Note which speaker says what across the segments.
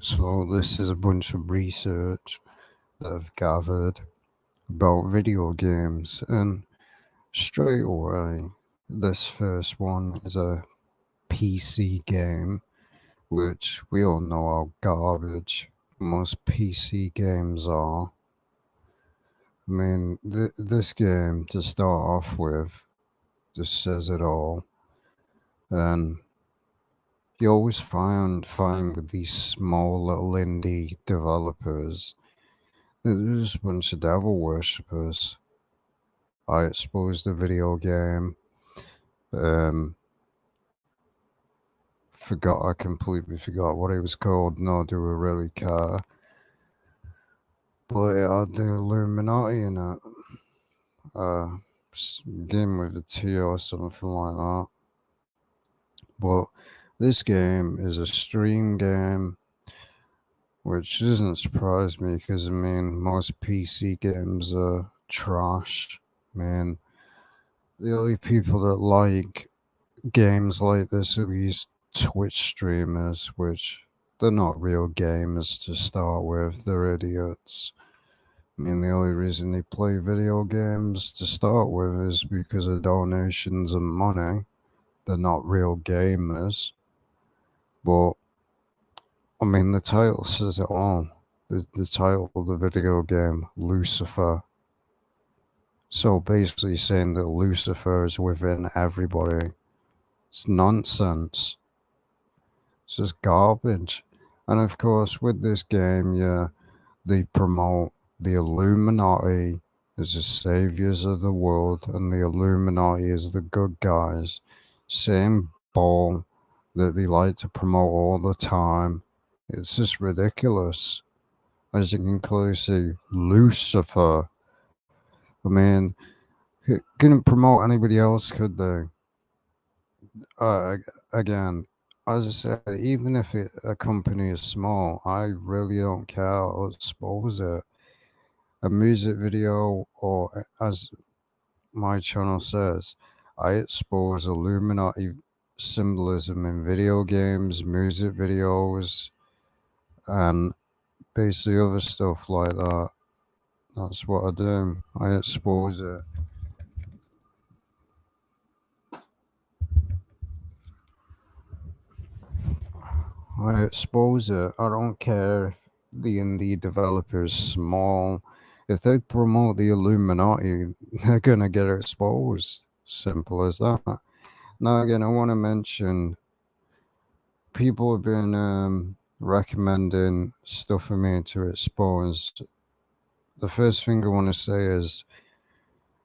Speaker 1: So this is a bunch of research that I've gathered about video games, and straight away, this first one is a PC game, which we all know how garbage most PC games are. I mean, this game, to start off with, just says it all, and you always find with these small little indie developers, they're just a bunch of devil worshippers. I exposed the video game. Um, I completely forgot what it was called, nor do I really care. But it had the Illuminati in it. Uh, Game with a T or something like that. But this game is a stream game, which doesn't surprise me because I mean most PC games are trash. I mean, the only people that like games like this are these Twitch streamers, which they're not real gamers to start with, they're idiots. I mean, the only reason they play video games to start with is because of donations and money. They're not real gamers. But, I mean, the title says it all. The title of the video game, Lucifer. So basically saying that Lucifer is within everybody. It's nonsense. It's just garbage. And of course, with this game, yeah, they promote the Illuminati as the saviors of the world, and the Illuminati is the good guys. Same ball that they like to promote all the time. It's just ridiculous. As you can clearly see, Lucifer. I mean, couldn't promote anybody else, could they? Again, as I said, even if a company is small, I really don't care. I'll expose it. A music video, or as my channel says, I expose Illuminati symbolism in video games, music videos, and basically other stuff like that. That's what I do. I expose it. I expose it. I don't care if the indie developer is small. If they promote the Illuminati, they're gonna get exposed. Simple as that. Now, again, I want to mention people have been recommending stuff for me to expose. The first thing I want to say is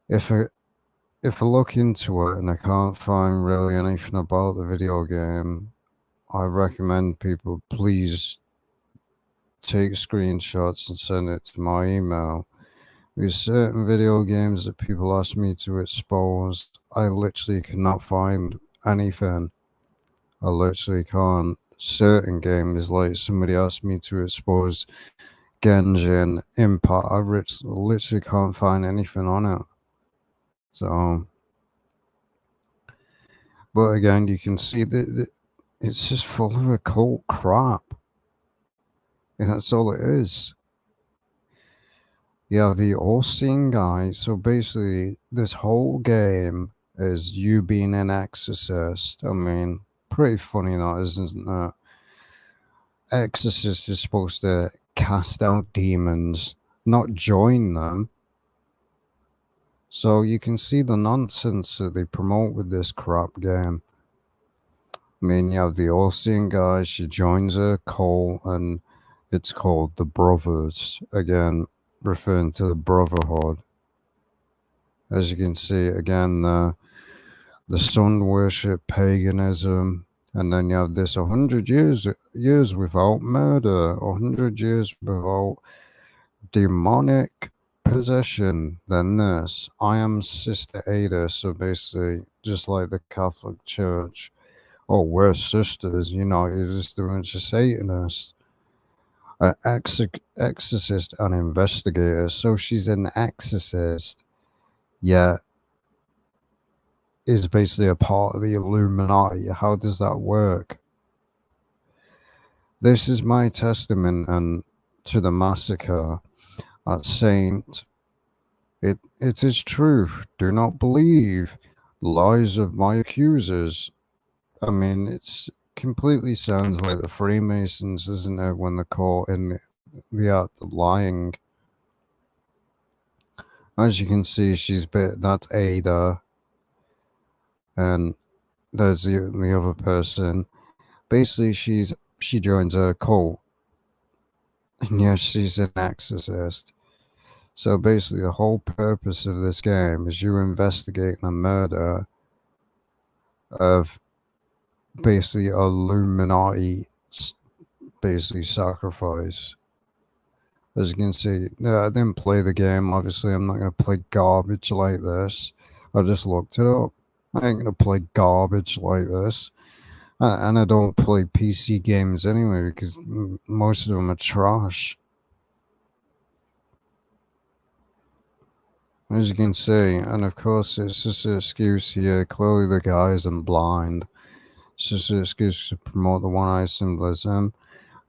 Speaker 1: if I if I look into it and I can't find really anything about the video game, I recommend people please take screenshots and send it to my email. There's certain video games that people ask me to expose. I literally cannot find anything. I literally can't. Certain games, like somebody asked me to expose Genshin Impact, I literally can't find anything on it. So, but again, you can see that it's just full of occult crap. And that's all it is. Yeah, the all-seeing guy. So basically, this whole game is you being an exorcist. I mean, pretty funny that, isn't it? Exorcist is supposed to cast out demons, not join them. So you can see the nonsense that they promote with this crap game. I mean, you have the all-seeing guy. She joins a cult, and it's called the Brothers. Again, referring to the Brotherhood. As you can see, again, the sun worship, paganism, and then you have this 100 years without murder, 100 years without demonic possession. Then this, I am Sister Ada. So basically, just like the Catholic Church, oh, we're sisters, you're just a bunch of Satanists. An exorcist and investigator. So she's an exorcist, yet is basically a part of the Illuminati. How does that work? This is my testament and to the massacre at Saint. It is truth. Do not believe lies of my accusers. I mean, it's completely sounds like the Freemasons, isn't it, when they're caught in the act of lying. As you can see, that's Ada, and there's the other person. Basically, she joins a cult, and yes, she's an exorcist. So basically, the whole purpose of this game is you investigating the murder of basically Illuminati, basically sacrifice. As you can see, I didn't play the game. Obviously, I'm not going to play garbage like this. I just looked it up. I ain't going to play garbage like this. And I don't play PC games anyway because most of them are trash. As you can see, and of course, it's just an excuse here. Clearly, the guy isn't blind. It's just an excuse to promote the one-eye symbolism.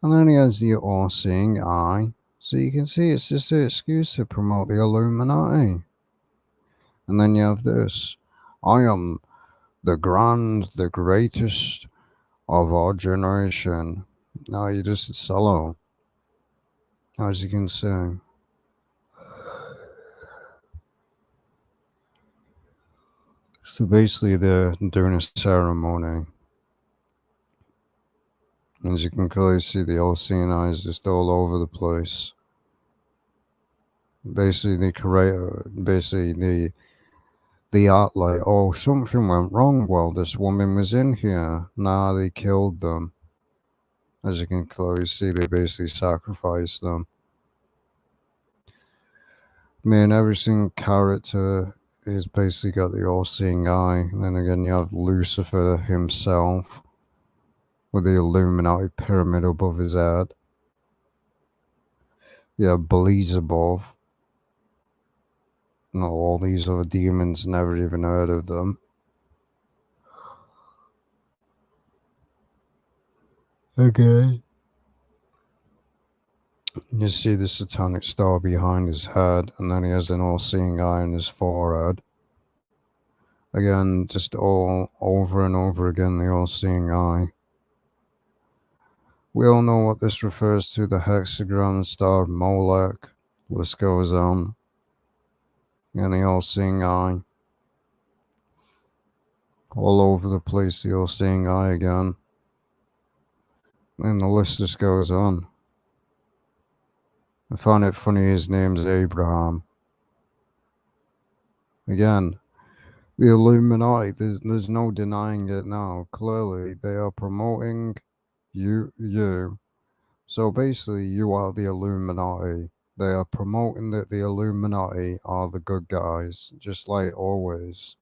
Speaker 1: And then he has the all-seeing eye. So you can see it's just an excuse to promote the Illuminati. And then you have this. I am the greatest of our generation. No, you're just a solo. As you can see. So basically they're doing a ceremony. As you can clearly see, the all-seeing eyes just all over the place. Basically the art like, oh, something went wrong while this woman was in here. Nah, they killed them. As you can clearly see, they basically sacrificed them. Man, every single character is basically got the all-seeing eye. And then again, you have Lucifer himself with the Illuminati pyramid above his head. You have Beelzebub. Not all these other demons, never even heard of them. Okay. You see the satanic star behind his head, and then he has an all-seeing eye on his forehead. Again, just all over and over again, the all-seeing eye. We all know what this refers to, the hexagram star of Molech. List goes on. And the all-seeing eye. All over the place, the all-seeing eye again. And the list just goes on. I find it funny his name's Abraham. Again, the Illuminati, there's no denying it now. Clearly, they are promoting you. So basically, you are the Illuminati. They are promoting that the Illuminati are the good guys, just like always.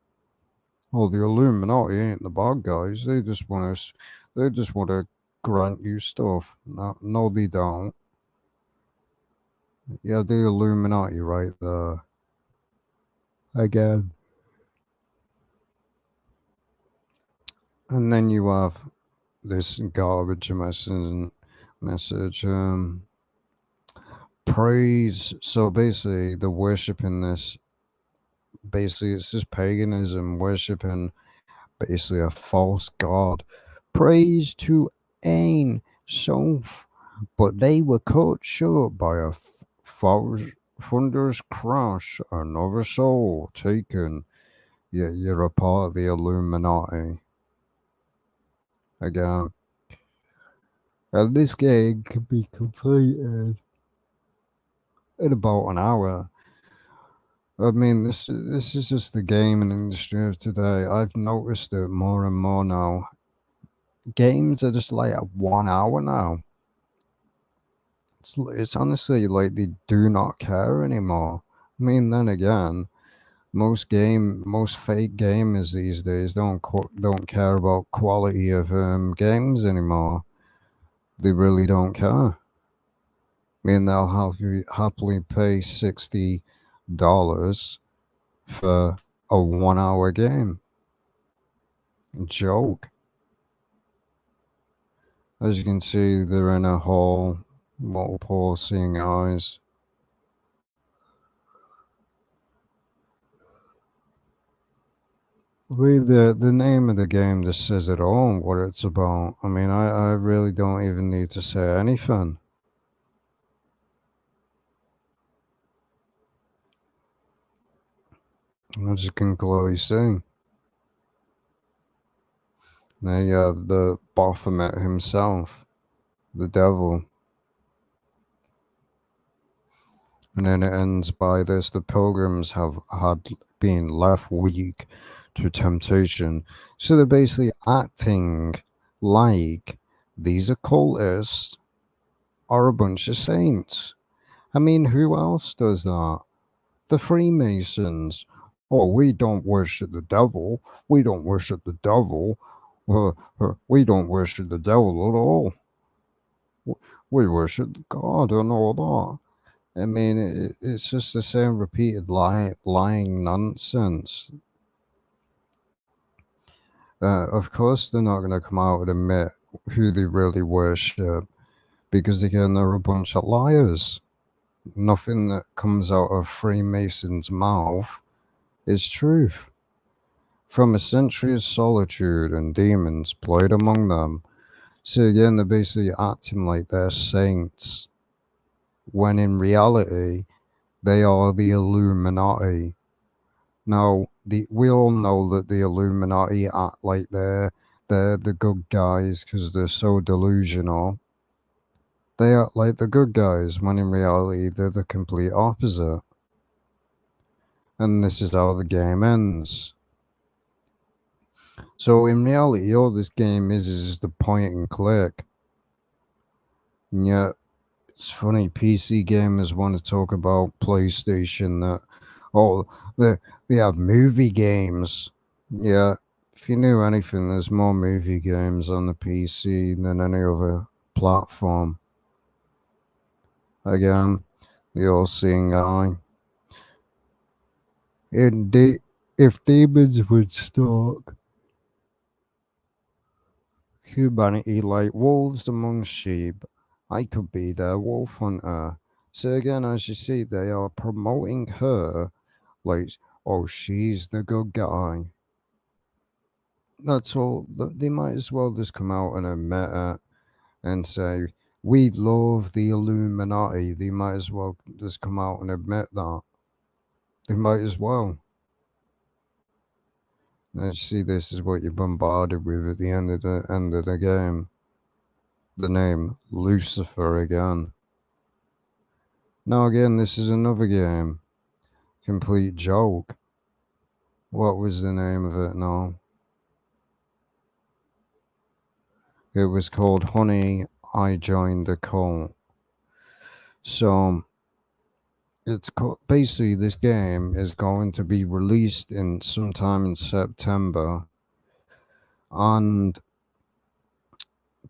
Speaker 1: Well, the Illuminati ain't the bad guys. They just want to grant you stuff. No, they don't. Yeah, the Illuminati right there. Again. And then you have this garbage message. Praise. So basically, the worshiping this. Basically, it's just paganism, worshiping basically a false god. Praise to Ain Sof, but they were cut short by a thunderous crash. Another soul taken. Yet you're a part of the Illuminati. Again. And this game can be completed in about an hour. I mean, this is just the gaming industry of today. I've noticed it more and more now. Games are just like at 1 hour now. It's honestly like they do not care anymore. I mean, then again, most fake gamers these days don't care about quality of games anymore. They really don't care. I mean, they'll happily pay $60 for a 1 hour game. Joke. As you can see, they're in a hall, multiple seeing eyes. Really, the name of the game just says it all, what it's about. I mean, I really don't even need to say anything. As you can clearly see. There you have the Baphomet himself, the devil. And then it ends by this: the pilgrims have had been left weak to temptation. So they're basically acting like these occultists are a bunch of saints. I mean, who else does that? The Freemasons. Oh, we don't worship the devil. We don't worship the devil. We don't worship the devil at all. We worship God and all that. I mean, it's just the same repeated lying nonsense. Of course, they're not going to come out and admit who they really worship because, again, they're a bunch of liars. Nothing that comes out of Freemason's mouth is truth. From a century of solitude and demons played among them. So, again, they're basically acting like they're saints, when in reality, they are the Illuminati. Now, we all know that the Illuminati act like they're the good guys because they're so delusional. They act like the good guys when in reality they're the complete opposite. And this is how the game ends. So in reality, all this game is just a point and click. And yet, it's funny, PC gamers want to talk about PlayStation that, oh, they have movie games. Yeah, if you knew anything, there's more movie games on the PC than any other platform. Again, the all-seeing eye. If demons would stalk humanity like wolves among sheep, I could be their wolf hunter. So again, as you see, they are promoting her like, oh, she's the good guy. That's all. They might as well just come out and admit it and say, we love the Illuminati. They might as well just come out and admit that. They might as well. Let's see, this is what you're bombarded with at the end of the game. The name Lucifer again. Now again, this is another game. Complete joke. What was the name of it now? It was called Honey, I Joined the Cult. So it's basically, this game is going to be released in sometime in September, and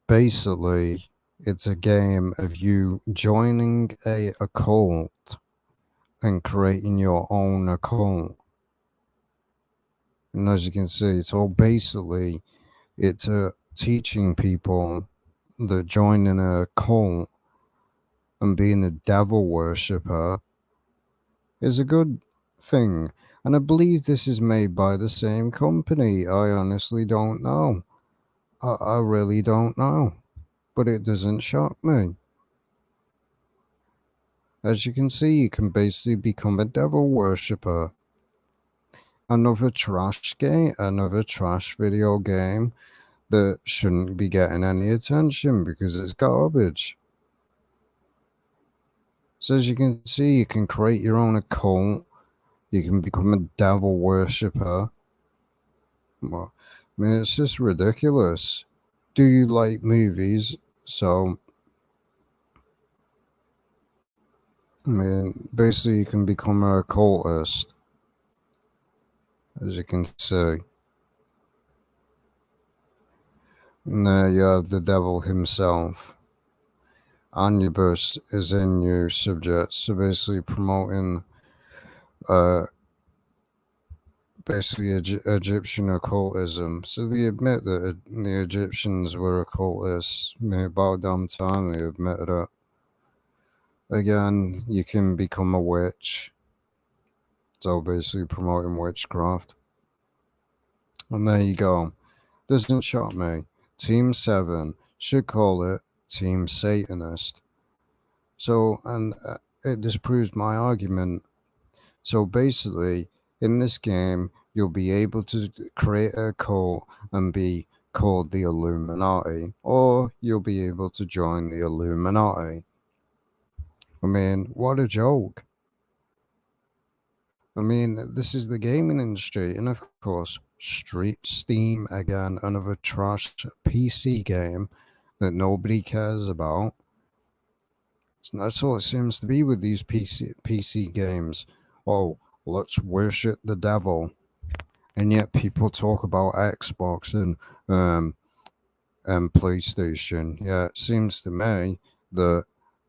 Speaker 1: basically it's a game of you joining a cult and creating your own occult. And as you can see, it's all basically, it's teaching people that joining a cult and being a devil worshipper is a good thing. And I believe this is made by the same company. I honestly don't know. I really don't know. But it doesn't shock me. As you can see, you can basically become a devil worshipper. Another trash game, another trash video game that shouldn't be getting any attention because it's garbage. So as you can see, you can create your own occult. You can become a devil worshipper. Well, I mean, it's just ridiculous. Do you like movies? So, I mean, basically, you can become a occultist, as you can see. And there you have the devil himself. Anubis is a new subject, so basically promoting basically Egyptian occultism. So they admit that the Egyptians were occultists. About damn time they admitted it. Again, you can become a witch. So basically promoting witchcraft. And there you go. Doesn't shock me. Team 7 should call it Team Satanist. So, and it disproves my argument. So basically, in this game, you'll be able to create a cult and be called the Illuminati, or you'll be able to join the Illuminati. I mean, what a joke. I mean, this is the gaming industry, and of course, Street Steam again, another trash PC game that nobody cares about. That's all it seems to be with these PC games. Oh, let's worship the devil. And yet people talk about Xbox and PlayStation. Yeah, it seems to me that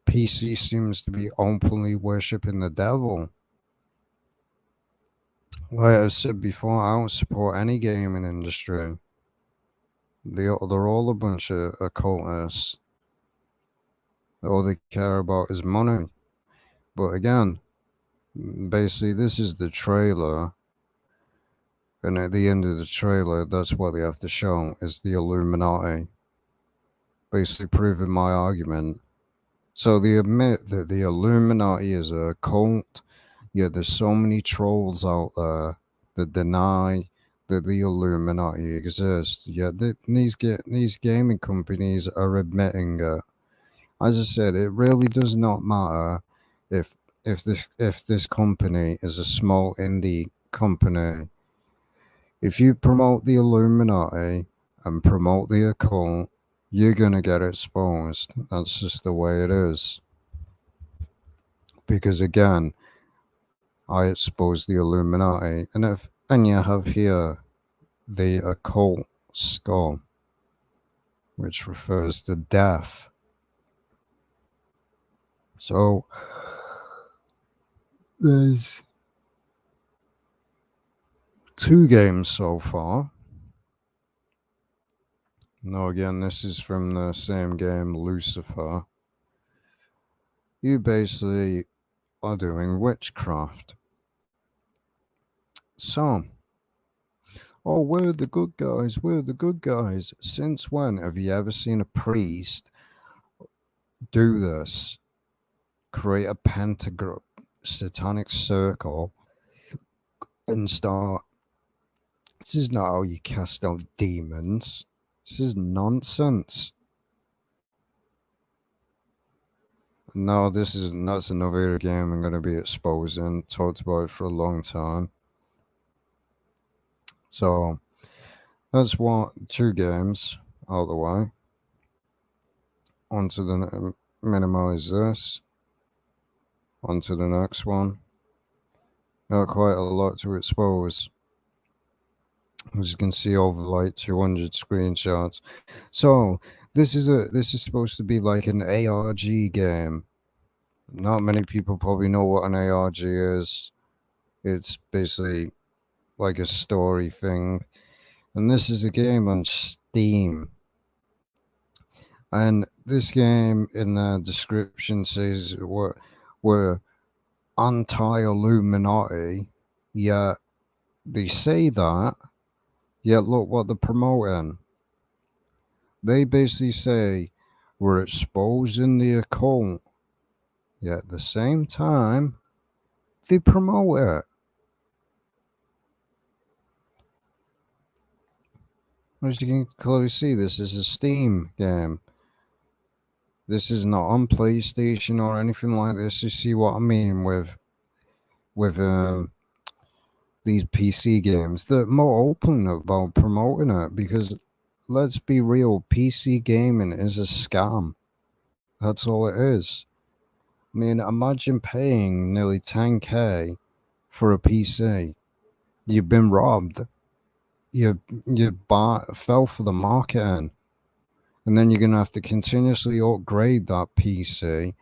Speaker 1: PC seems to be openly worshipping the devil. Like I said before, I don't support any gaming industry. They're all a bunch of occultists. All they care about is money. But again, basically, this is the trailer. And at the end of the trailer, that's what they have to show, is the Illuminati. Basically proving my argument. So they admit that the Illuminati is a cult, yet there's so many trolls out there that deny that the Illuminati exists. Yet these gaming companies are admitting it. As I said, it really does not matter if this company is a small indie company. If you promote the Illuminati and promote the occult, you're gonna get exposed. That's just the way it is. Because again, I expose the Illuminati, and you have here the occult skull, which refers to death. So there's 2 games so far. Now again, this is from the same game, Lucifer. You basically are doing witchcraft. So, oh, we're the good guys, we're the good guys. Since when have you ever seen a priest do this? Create a pentagram, satanic circle, and start. This is not how you cast out demons. This is nonsense. No, that's another game I'm going to be exposing. Talked about it for a long time. So that's 2 games out of the way. Onto the minimize this. Onto the next one. Got quite a lot to expose. As you can see, over like 200 screenshots. So this is supposed to be like an ARG game. Not many people probably know what an ARG is. It's basically like a story thing. And this is a game on Steam. And this game in the description says we're anti-Illuminati, yet they say that, yet look what they're promoting. They basically say we're exposing the occult, yet at the same time, they promote it. As you can clearly see, this is a Steam game. This is not on PlayStation or anything like this. You see what I mean with these PC games? They're more open about promoting it because, let's be real, PC gaming is a scam. That's all it is. I mean, imagine paying nearly 10K for a PC. You've been robbed. You fell for the marketing. And then you're going to have to continuously upgrade that PC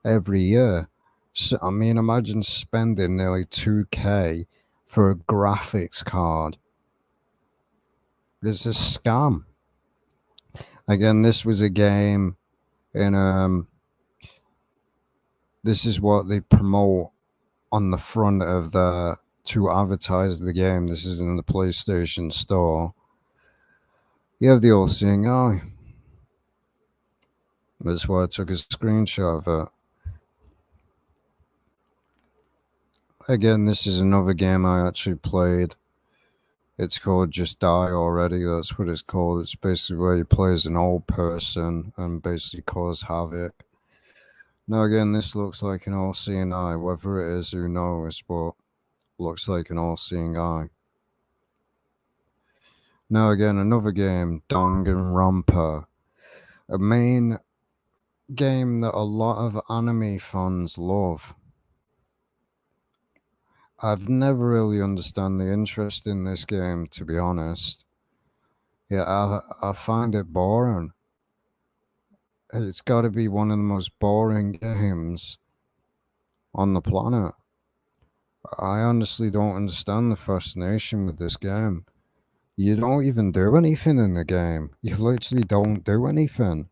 Speaker 1: every year. So, I mean, imagine spending nearly 2K for a graphics card. It's a scam. Again, this was a game in this is what they promote on the front of the to advertise the game. This is in the PlayStation Store. You have the all-seeing eye. That's why I took a screenshot of it. Again, this is another game I actually played. It's called Just Die Already. That's what it's called. It's basically where you play as an old person and basically cause havoc. Now, again, this looks like an all-seeing eye. Whether it is, who knows, but looks like an all-seeing eye. Now, again, another game, Danganronpa. A main game that a lot of anime fans love. I've never really understand the interest in this game, to be honest. Yeah, I find it boring. It's got to be one of the most boring games on the planet. I honestly don't understand the fascination with this game. You don't even do anything in the game. You literally don't do anything.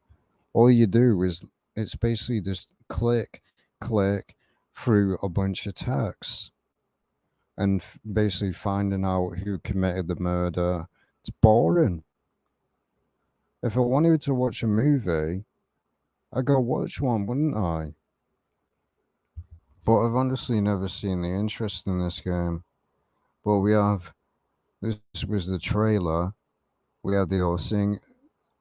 Speaker 1: All you do is it's basically just click through a bunch of texts and basically finding out who committed the murder. It's boring. If I wanted to watch a movie, I'd go watch one, wouldn't I? But I've honestly never seen the interest in this game. But this was the trailer. We had the whole thing.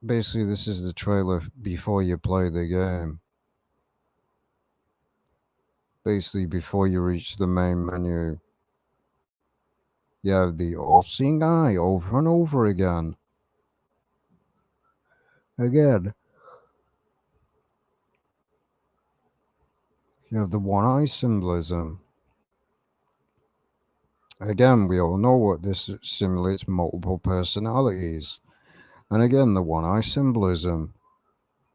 Speaker 1: Basically, this is the trailer before you play the game. Basically, before you reach the main menu, you have the all-seeing eye over and over again. Again, you have the one-eye symbolism. Again, we all know what this simulates multiple personalities. And again, the one-eye symbolism.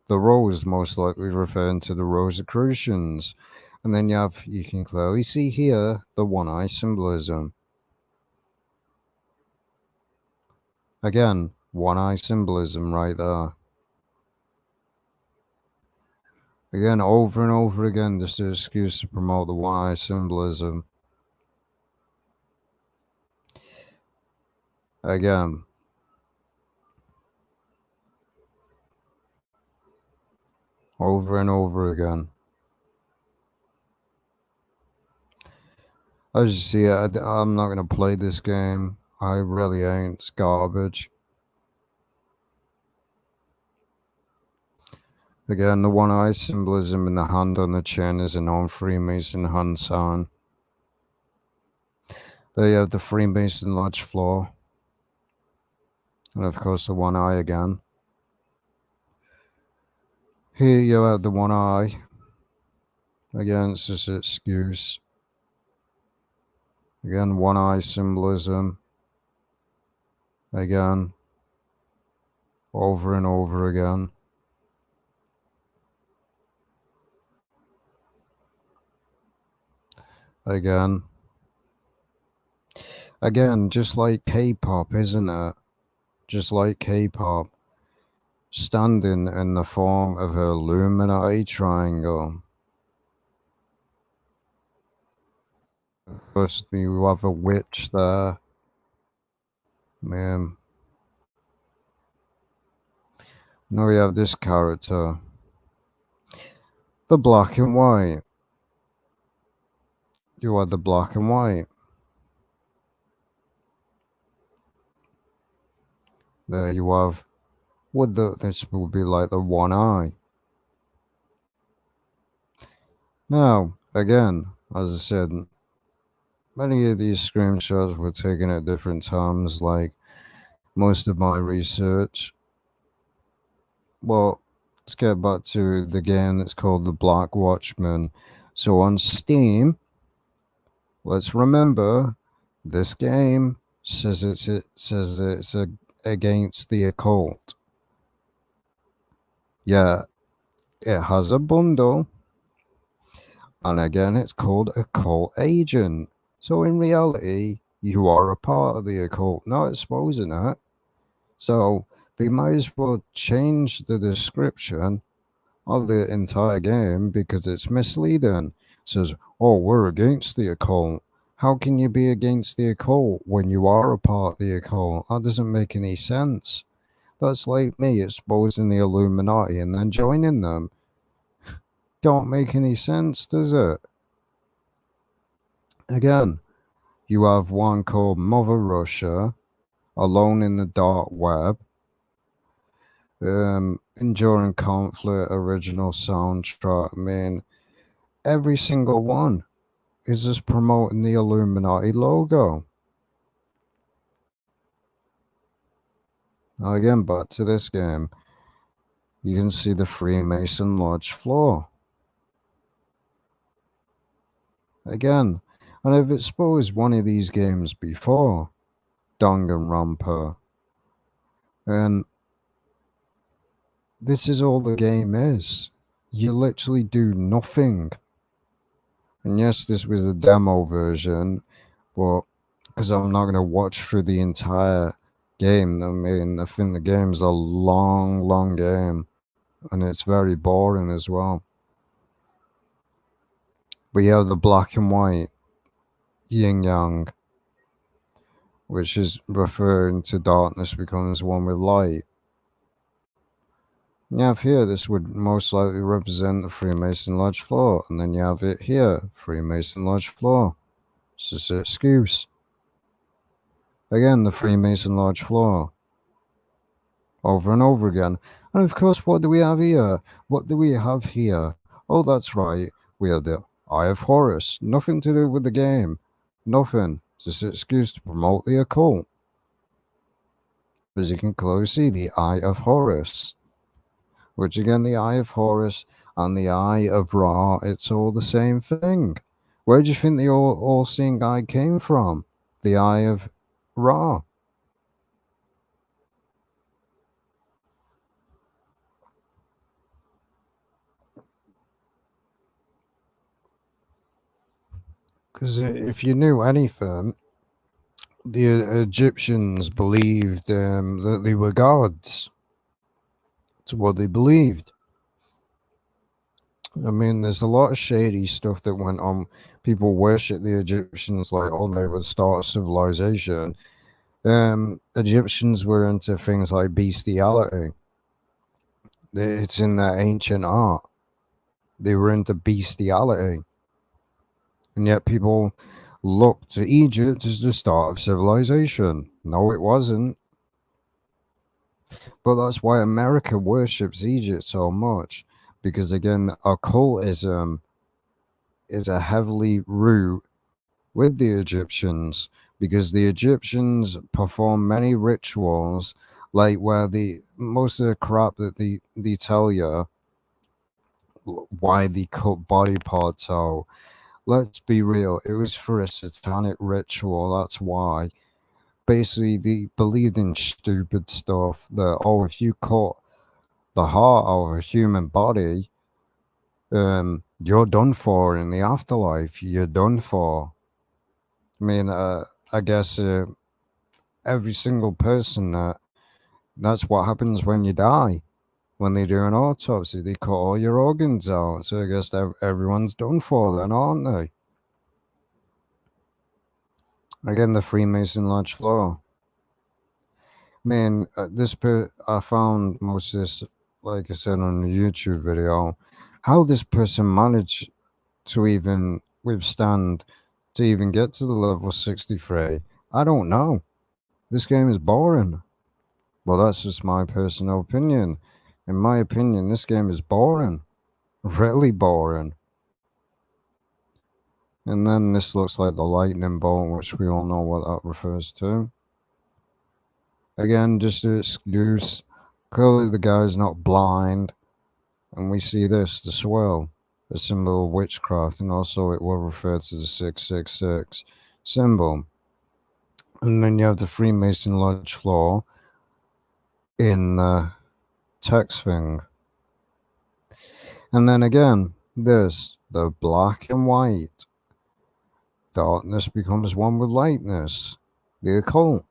Speaker 1: The rose most likely referring to the Rosicrucians. And then you can clearly see here the one-eye symbolism. Again, one-eye symbolism right there. Again, over and over again, just an excuse to promote the one-eye symbolism. Again. Over and over again. As you see, I'm not going to play this game. I really ain't. It's garbage. Again, the one-eye symbolism in the hand on the chin is a known Freemason hand sign. There you have the Freemason Lodge floor. And of course the one eye again. Here you have the one eye. Again, it's just an excuse. Again, one eye symbolism. Again. Over and over again. Again. Again, just like K-pop, isn't it? Just like K-pop. Standing in the form of an Illuminati triangle. First, you have a witch there. Man. Now we have this character. The black and white. You have the black and white. There you have what this will be like the one eye. Now, again, as I said, many of these screenshots were taken at different times, like most of my research. Well, let's get back to the game that's called The Black Watchman. So on Steam, let's remember, this game says it's against the occult. Yeah, it has a bundle. And again, it's called Occult Agent. So in reality, you are a part of the occult, not exposing it. So they might as well change the description of the entire game because it's misleading. It says, oh, we're against the occult. How can you be against the occult when you are a part of the occult? That doesn't make any sense. That's like me exposing the Illuminati and then joining them. Don't make any sense, does it? Again, you have one called Mother Russia, Alone in the Dark Web, Enduring Conflict, original soundtrack. I mean, every single one is just promoting the Illuminati logo. Now again, back to this game. You can see the Freemason Lodge floor. Again, and I've exposed one of these games before, Danganronpa. And this is all the game is. You literally do nothing. And yes, this was the demo version, but because I'm not going to watch through the entire game. I mean, I think the game's a long, long game, and it's very boring as well. But you have the black and white yin yang, which is referring to darkness becomes one with light. You have here, this would most likely represent the Freemason Lodge floor, and then you have it here, Freemason Lodge floor. It's just an excuse. Again, the Freemason Lodge floor. Over and over again. And of course, what do we have here? What do we have here? Oh, that's right. We have the Eye of Horus. Nothing to do with the game. Nothing. Just an excuse to promote the occult. As you can clearly see, the Eye of Horus. Which again, the Eye of Horus and the Eye of Ra, it's all the same thing. Where do you think the all-seeing eye came from? The Eye of Ra. Because if you knew anything, the Egyptians believed that they were gods. It's what they believed. I mean, there's a lot of shady stuff that went on. People worship the Egyptians like, oh, they were the start of civilization. Egyptians were into things like bestiality. It's in their ancient art. They were into bestiality. And yet people look to Egypt as the start of civilization. No, it wasn't. But that's why America worships Egypt so much. Because again, occultism is a heavily root with the Egyptians. Because the Egyptians perform many rituals, like where most of the crap that they tell you why they cut body parts out. Let's be real, it was for a satanic ritual, that's why. Basically, they believed in stupid stuff that, oh, if you cut the heart out of a human body, you're done for in the afterlife. You're done for. I mean, I guess every single person, that's what happens when you die. When they do an autopsy, they cut all your organs out. So I guess everyone's done for then, aren't they? Again, the Freemason Lodge floor. Man, I found most of this, like I said, on a YouTube video. How this person managed to even withstand, to even get to the level 63, I don't know. This game is boring. Well, that's just my personal opinion. In my opinion, this game is boring. Really boring. And then this looks like the lightning bolt, which we all know what that refers to. Again, just an excuse. Clearly the guy's not blind. And we see this, the swirl, a symbol of witchcraft, and also it will refer to the 666 symbol. And then you have the Freemason Lodge floor in the text thing. And then again, this, the black and white. Darkness becomes one with lightness. The occult.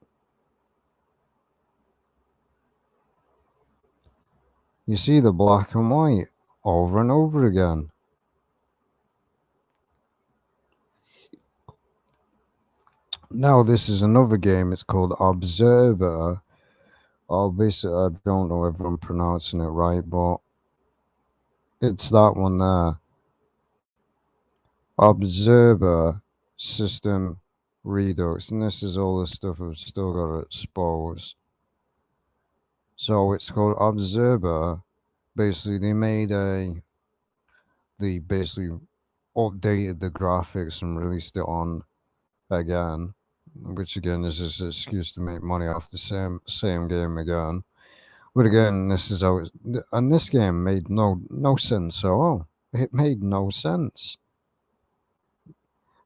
Speaker 1: You see the black and white over and over again. Now this is another game. It's called Observer. Basically, I don't know if I'm pronouncing it right, but it's that one there. Observer System Redux, and this is all the stuff I've still got to expose. So it's called Observer. Basically, they basically updated the graphics and released it on again, which again is just an excuse to make money off the same game again. But again, this is how and this game made no sense at all. It made no sense.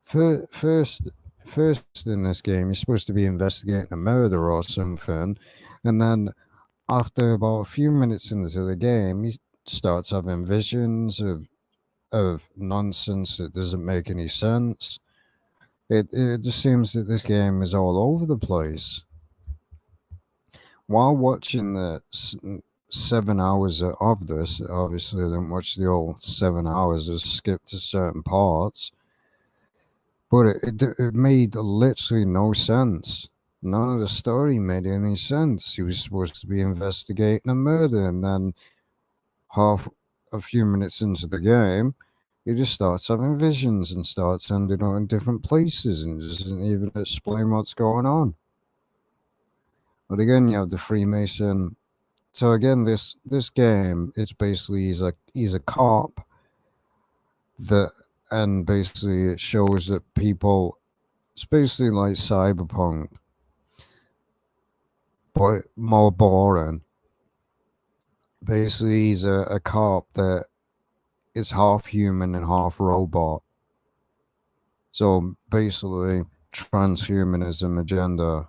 Speaker 1: First, first in this game, you're supposed to be investigating a murder or something, and then after about a few minutes into the game, he starts having visions of nonsense that doesn't make any sense. It just seems that this game is all over the place. While watching the 7 hours of this, obviously I didn't watch the whole 7 hours, just skipped to certain parts. But it made literally no sense. None of the story made any sense. He was supposed to be investigating a murder, and then a few minutes into the game, he just starts having visions and starts ending up in different places and doesn't even explain what's going on. But again, you have the Freemason. So again, this game, it's basically he's a cop that, and basically it shows that people, it's basically like Cyberpunk, but more boring. Basically, he's a cop that is half human and half robot. So basically, transhumanism agenda,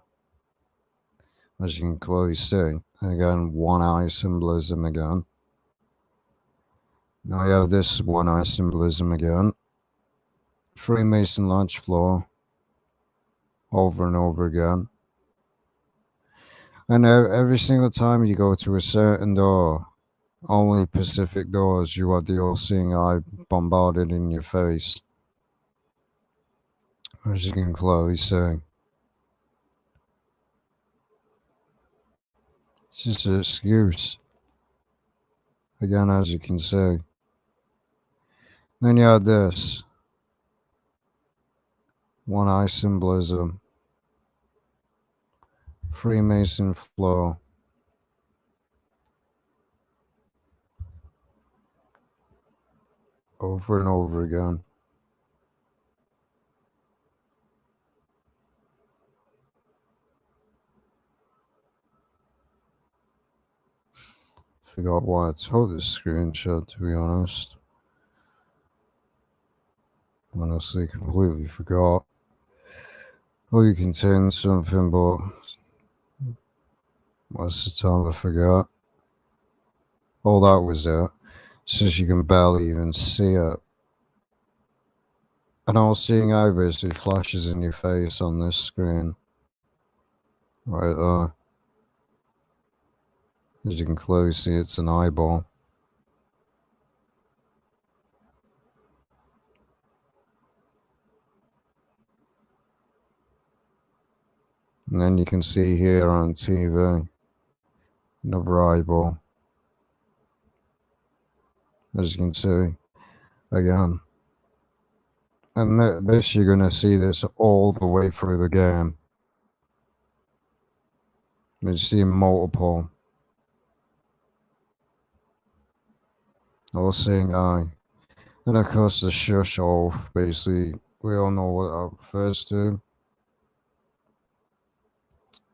Speaker 1: as you can clearly see. And again, one eye symbolism again. Now you have this one eye symbolism again. Freemason launch floor. Over and over again. And every single time you go to a certain door, only Pacific doors, you have the all-seeing eye bombarded in your face. As you can clearly see. It's just an excuse. Again, as you can see. Then you have this. One eye symbolism. Freemason flow. Over and over again. Forgot why I took this screenshot, to be honest. Honestly, completely forgot. Oh, you contain something, but what's the time I forgot? Oh, that was it. Since you can barely even see it. An all-seeing eye basically flashes in your face on this screen. Right there. As you can clearly see, it's an eyeball. And then you can see here on TV, another eyeball. As you can see, again. And this, you're going to see this all the way through the game. You see multiple. All-seeing eye. And of course the shush off, basically, we all know what that refers to.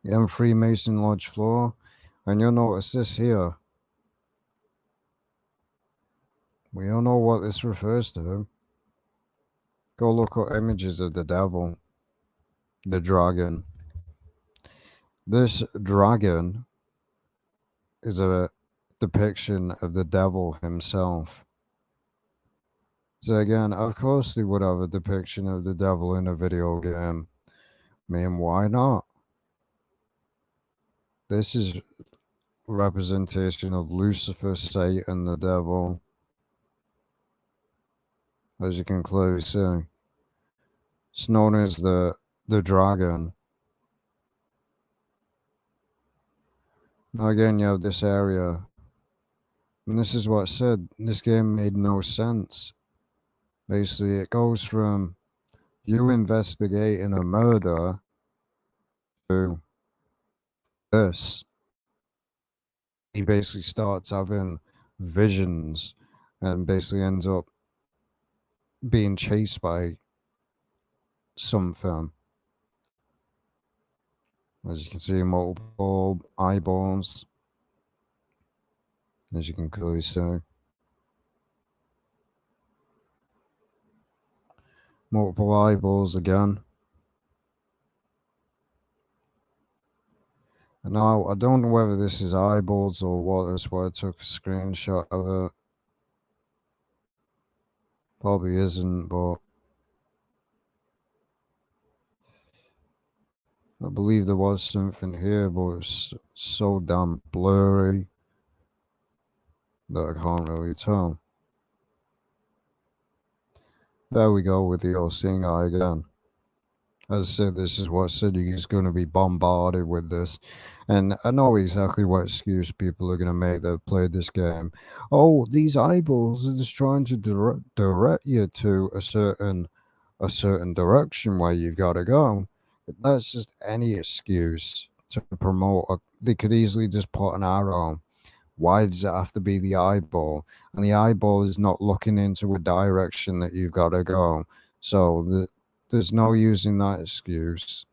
Speaker 1: The Freemason Lodge floor. And you'll notice this here. We all know what this refers to. Go look at images of the devil. The dragon. This dragon is a depiction of the devil himself. So again, of course they would have a depiction of the devil in a video game. I mean, why not? This is representation of Lucifer, Satan, the devil, as you can clearly see. It's known as the dragon. Now again, you have this area, and this is what I said. This game made no sense. Basically, it goes from you investigating a murder to this. He basically starts having visions and basically ends up being chased by something. As you can see, multiple eyeballs, as you can clearly see. Multiple eyeballs again. And now, I don't know whether this is eyeballs or what. That's why I took a screenshot of it. Probably isn't, but I believe there was something here, but it's so damn blurry that I can't really tell. There we go with the all-seeing eye again. As I said, this is what city is going to be bombarded with this. And I know exactly what excuse people are going to make that played this game. Oh, these eyeballs are just trying to direct you to a certain direction where you've got to go. That's just any excuse to promote. They could easily just put an arrow. Why does it have to be the eyeball? And the eyeball is not looking into a direction that you've got to go. So there's no using that excuse.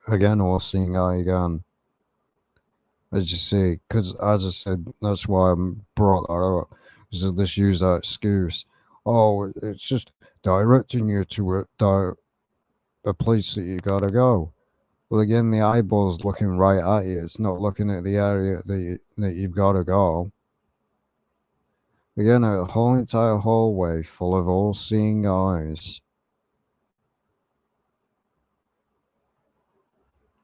Speaker 1: Again, all seeing eye again. As you see, because as I said, that's why I brought that up. Is to just use that excuse. Oh, it's just directing you to a place that you gotta go. Well, again, the eyeball's looking right at you. It's not looking at the area that you've gotta go. Again, a whole entire hallway full of all-seeing eyes.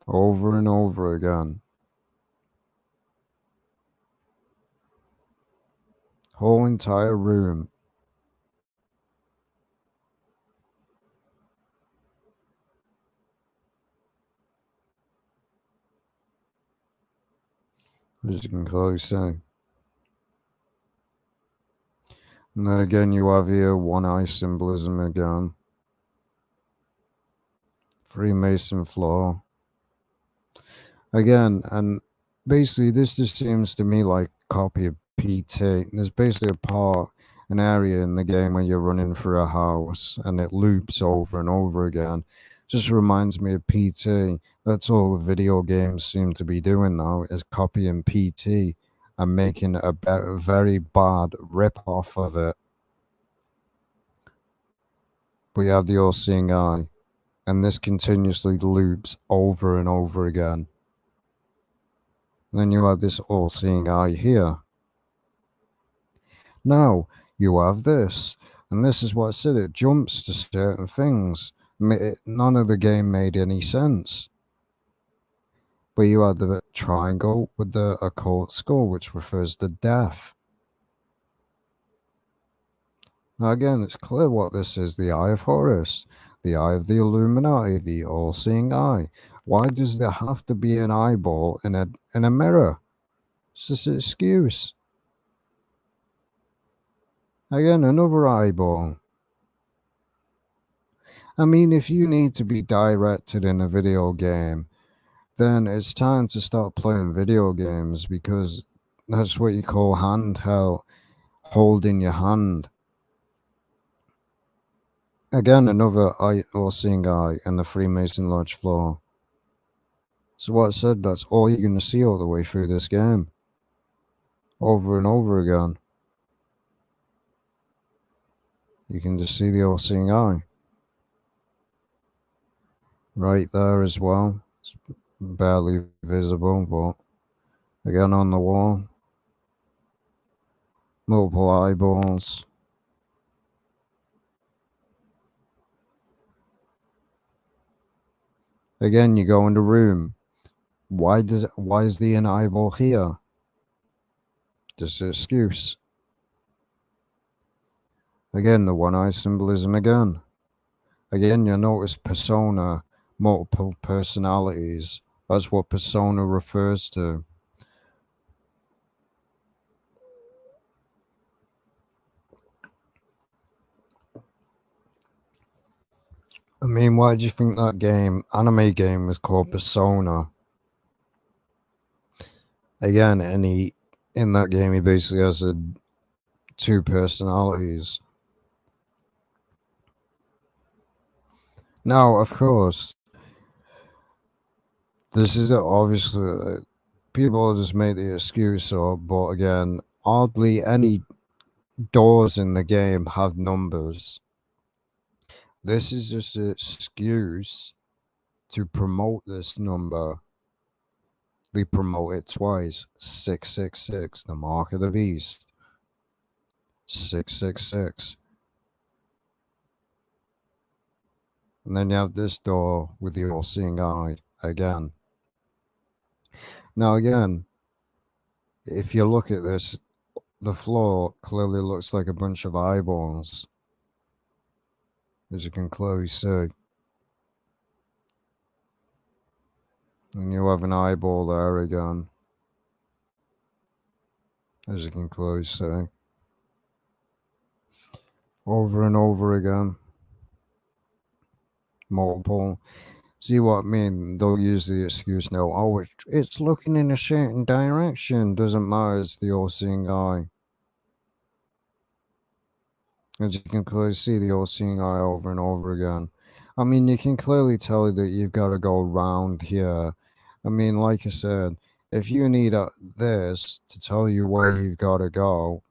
Speaker 1: Over and over again. Whole entire room. As you can clearly see. And then again, you have here one eye symbolism again. Freemason floor. Again, and basically this just seems to me like copy of PT. There's basically an area in the game where you're running through a house and it loops over and over again. Just reminds me of PT. That's all the video games seem to be doing now, is copying PT and making a very bad rip-off of it. But you have the all-seeing eye, and this continuously loops over and over again. And then you have this all-seeing eye here. Now, you have this, and this is what I said, it jumps to certain things. None of the game made any sense. But you had the triangle with the occult skull, which refers to death. Now again, it's clear what this is, the Eye of Horus, the Eye of the Illuminati, the all-seeing eye. Why does there have to be an eyeball in a mirror? It's just an excuse. Again, another eyeball. I mean, if you need to be directed in a video game, then it's time to start playing video games, because that's what you call handheld, holding your hand. Again, another all-seeing eye and the Freemason Lodge floor. So what I said, that's all you're going to see all the way through this game. Over and over again. You can just see the all-seeing eye. Right there as well. It's barely visible, but again on the wall. Multiple eyeballs. Again, you go in the room. Why is the inner eyeball here? Just an excuse. Again, the one eye symbolism again. Again, you notice persona, multiple personalities. That's what persona refers to. I mean, why do you think that anime game, was called Persona? Again, in that game, he basically has two personalities. Now, of course, this is obviously people just make the excuse, but again, oddly, any doors in the game have numbers. This is just an excuse to promote this number. They promote it twice. 666, the mark of the beast. 666. And then you have this door with the all-seeing eye again. Now again, if you look at this, the floor clearly looks like a bunch of eyeballs, as you can clearly see. And you have an eyeball there again, as you can clearly see. Over and over again. Multiple. See what I mean? They'll use the excuse now, oh, it's looking in a certain direction. Doesn't matter, it's the all-seeing eye. As you can clearly see, the all-seeing eye over and over again. I mean, you can clearly tell that you've got to go around here. I mean, like I said, if you need this to tell you where you've got to go,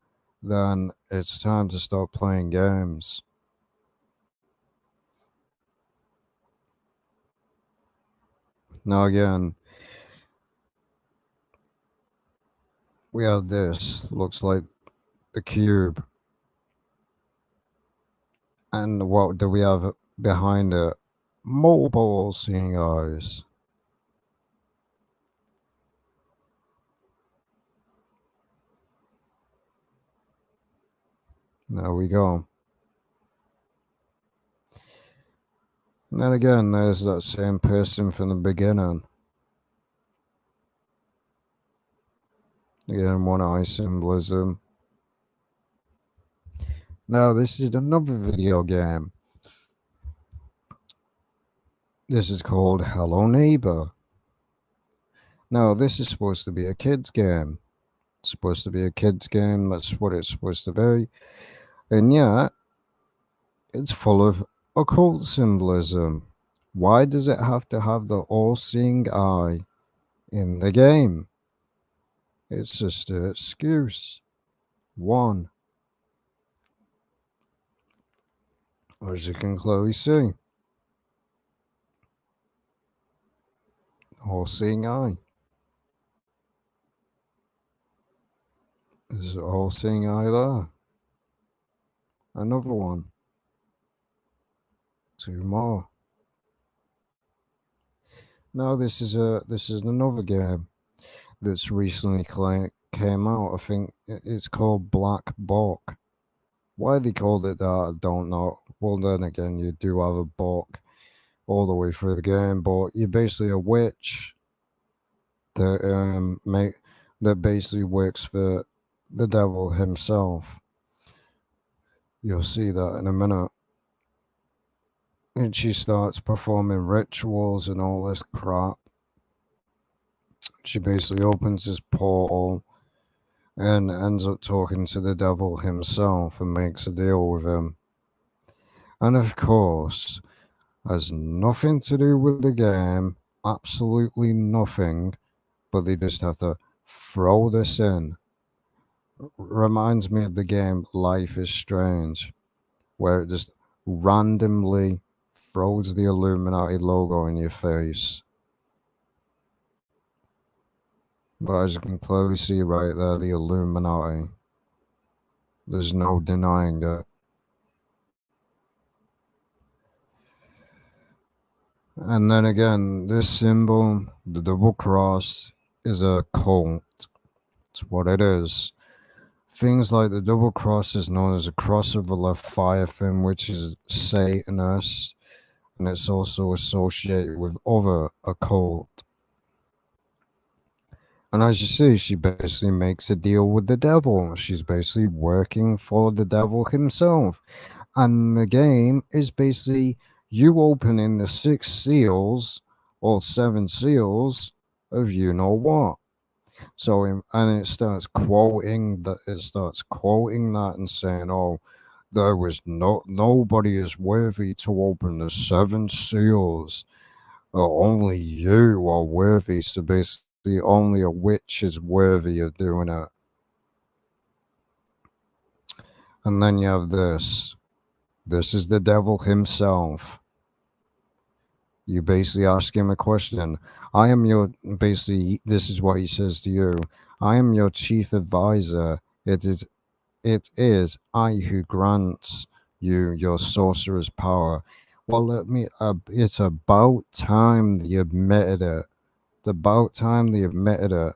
Speaker 1: then it's time to stop playing games. Now again, we have this. Looks like the cube. And what do we have behind it? Multiple seeing eyes. There we go. And then again, there's that same person from the beginning. Again, one eye symbolism. Now, this is another video game. This is called Hello Neighbor. Now, this is supposed to be a kid's game. It's supposed to be a kid's game. That's what it's supposed to be. And yet, it's full of occult symbolism. Why does it have to have the all-seeing eye in the game? It's just an excuse. One. As you can clearly see. All-seeing eye. There's an all-seeing eye there. Another one. Two more. Now this is another game that's recently came out. I think it's called Black Book. Why they called it that, I don't know. Well, then again, you do have a book all the way through the game, but you're basically a witch that basically works for the devil himself. You'll see that in a minute. And she starts performing rituals and all this crap. She basically opens this portal and ends up talking to the devil himself and makes a deal with him. And of course, has nothing to do with the game, absolutely nothing, but they just have to throw this in. Reminds me of the game Life is Strange, where it just randomly throws the Illuminati logo in your face. But as you can clearly see right there, the Illuminati. There's no denying it. And then again, this symbol, the double cross, is a cult. It's what it is. Things like the double cross is known as a cross of the Leviathan, which is Satanist, and it's also associated with other occult. And as you see, she basically makes a deal with the devil. She's basically working for the devil himself. And the game is basically you opening the 6 seals or 7 seals of you know what. So, and it starts quoting that. It starts quoting that and saying, "Oh, there was nobody is worthy to open the 7 seals. Only you are worthy." So basically, only a witch is worthy of doing it. And then you have this. This is the devil himself. You basically ask him a question. I am your, basically, this is what he says to you. I am your chief advisor. It is I who grants you your sorcerer's power. Well, it's about time they admitted it. It's about time they admitted it.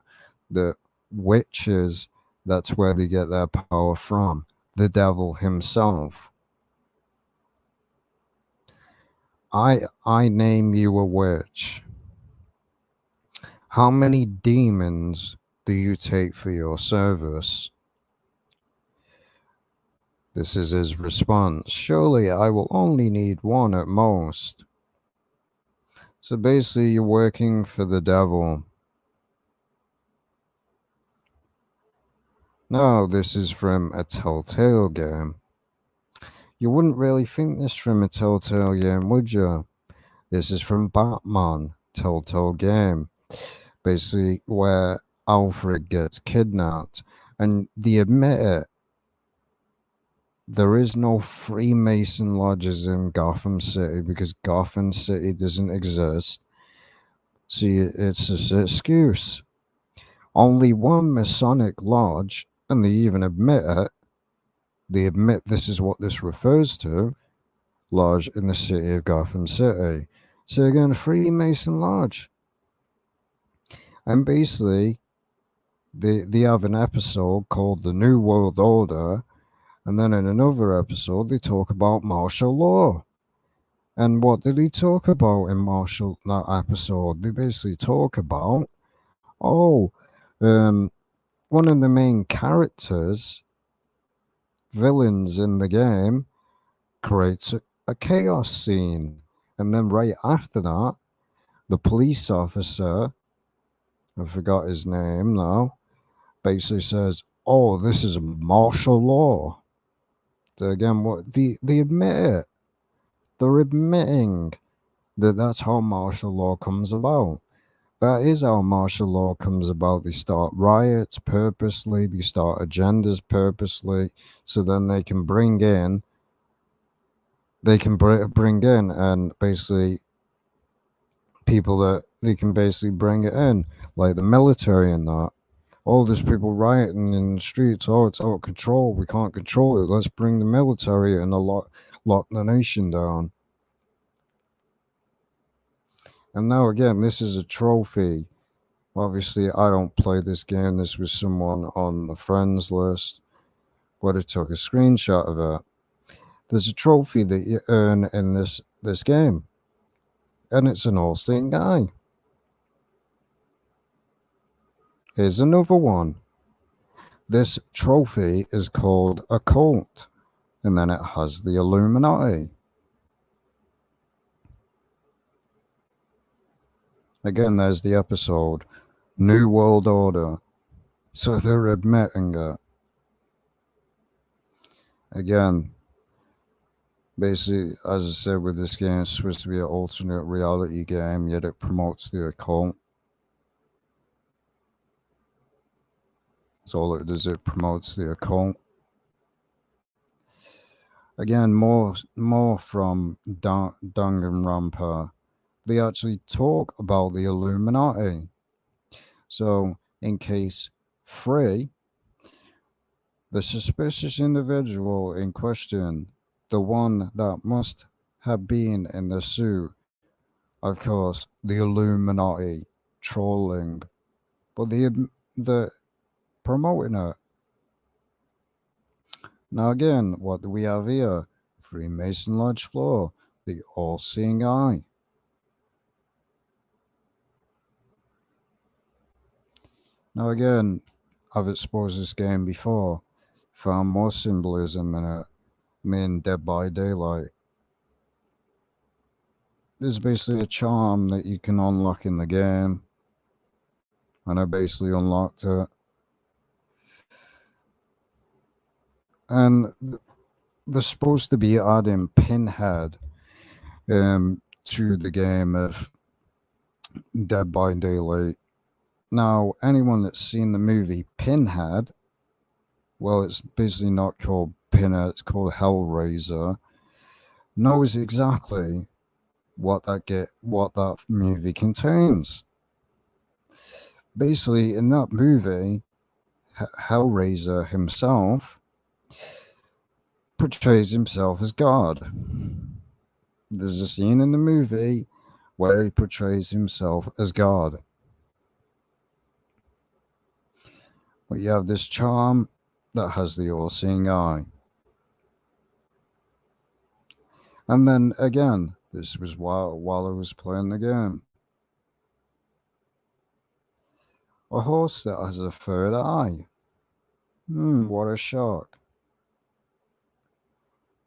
Speaker 1: The witches, that's where they get their power from. The devil himself. I name you a witch. How many demons do you take for your service? This is his response. Surely I will only need one at most. So basically, you're working for the devil. No, this is from a Telltale game. You wouldn't really think this from a Telltale game, would you? This is from Batman, Telltale game. Basically, where Alfred gets kidnapped. And they admit it. There is no Freemason lodges in Gotham City because Gotham City doesn't exist. See, it's just an excuse. Only one Masonic lodge, and they even admit it. They admit this is what this refers to, lodge in the city of Gotham City. So again, Freemason lodge. And basically, they have an episode called The New World Order, and then in another episode, they talk about martial law. And what did he talk about in martial that episode? They basically talk about, oh, one of the main characters, villains in the game, creates a chaos scene. And then right after that, the police officer, I forgot his name now, basically says, oh, this is martial law. So again, what they admit it. They're admitting that that's how martial law comes about. That is how martial law comes about. They start riots purposely, they start agendas purposely, so then they can bring in and basically people that they can basically bring it in, like the military and that. Oh, there's people rioting in the streets. Oh, it's out of control. We can't control it. Let's bring the military and lock the nation down. And now again, this is a trophy. Obviously, I don't play this game. This was someone on the friends list, but I took a screenshot of it. There's a trophy that you earn in this game, and it's an all-state guy. Here's another one. This trophy is called a cult, and then it has the Illuminati. Again, there's the episode, New World Order. So they're admitting it. Again, basically, as I said, with this game, it's supposed to be an alternate reality game, yet it promotes the occult. That's all it does, it promotes the occult. Again, more from Danganronpa. They actually talk about the Illuminati. So, in case 3, the suspicious individual in question, the one that must have been in the suit of course, the Illuminati trolling, but the promoting it. Now again, what do we have here? Freemason Lodge floor, the all-seeing eye. Now again, I've exposed this game before, found more symbolism in it, mean Dead by Daylight. There's basically a charm that you can unlock in the game, and I basically unlocked it. And they're supposed to be adding Pinhead to the game of Dead by Daylight. Now, anyone that's seen the movie Pinhead, well, it's basically not called Pinhead, it's called Hellraiser, knows exactly what that movie contains. Basically, in that movie, Hellraiser himself portrays himself as God. There's a scene in the movie where he portrays himself as God. But you have this charm that has the all-seeing eye. And then again, this was while I was playing the game. A horse that has a third eye. What a shock.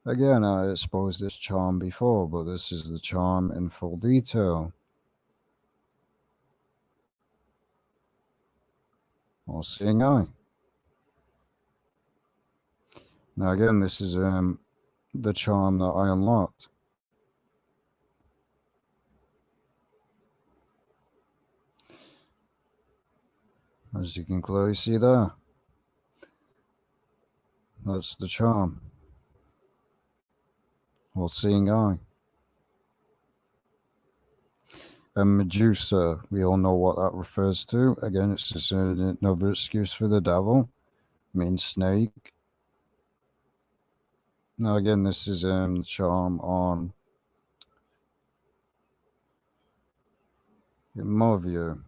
Speaker 1: Again, I exposed this charm before, but this is the charm in full detail. All-seeing eye. Now again, this is the charm that I unlocked. As you can clearly see there. That's the charm. All-seeing eye. And Medusa, we all know what that refers to. Again, it's just another excuse for the devil. Means snake. Now again, this is the charm on more view.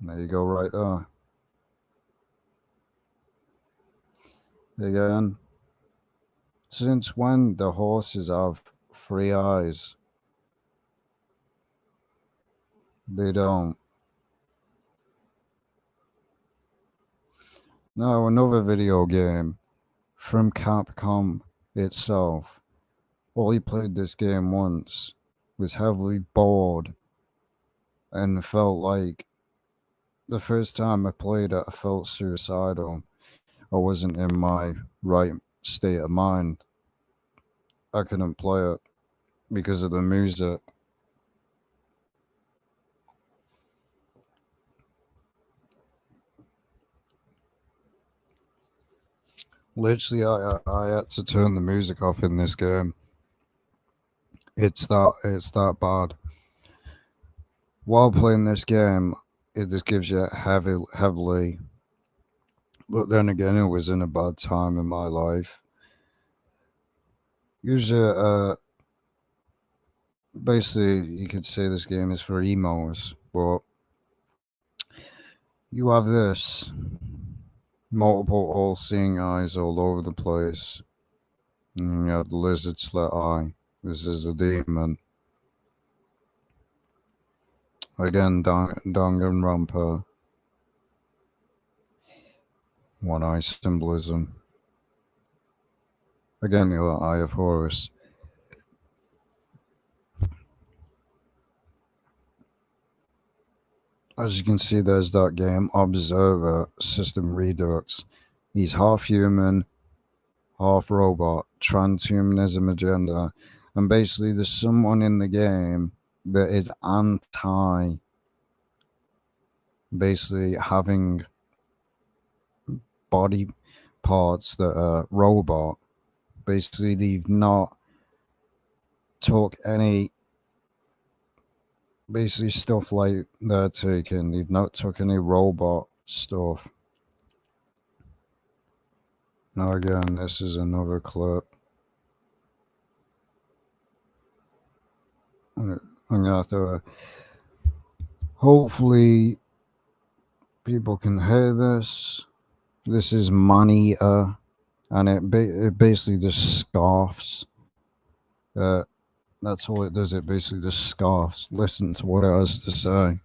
Speaker 1: There you go, right there. Again, since when the horses have 3 eyes? They don't. Now, another video game from Capcom itself. Well, he played this game once, was heavily bored, and felt like the first time I played it, I felt suicidal. I wasn't in my right state of mind. I couldn't play it because of the music. Literally, I had to turn the music off in this game. It's that bad. While playing this game, it just gives you heavily. But then again, it was in a bad time in my life. Usually, basically, you could say this game is for emos, but you have this multiple all-seeing eyes all over the place. And you have the lizard slit eye. This is a demon. Again, Danganronpa. One eye symbolism. Again, the other eye of Horus. As you can see, there's that game, Observer System Redux. He's half human, half robot, transhumanism agenda. And basically, there's someone in the game that is anti basically having body parts that are robot. Basically, they've not took any basically stuff like they're taking. They've not took any robot stuff. Now again, this is another clip. I'm gonna have to. Hopefully, people can hear this. This is money, and it basically just scoffs. Uh, that's all it does. It basically just scoffs. Listen to what it has to say.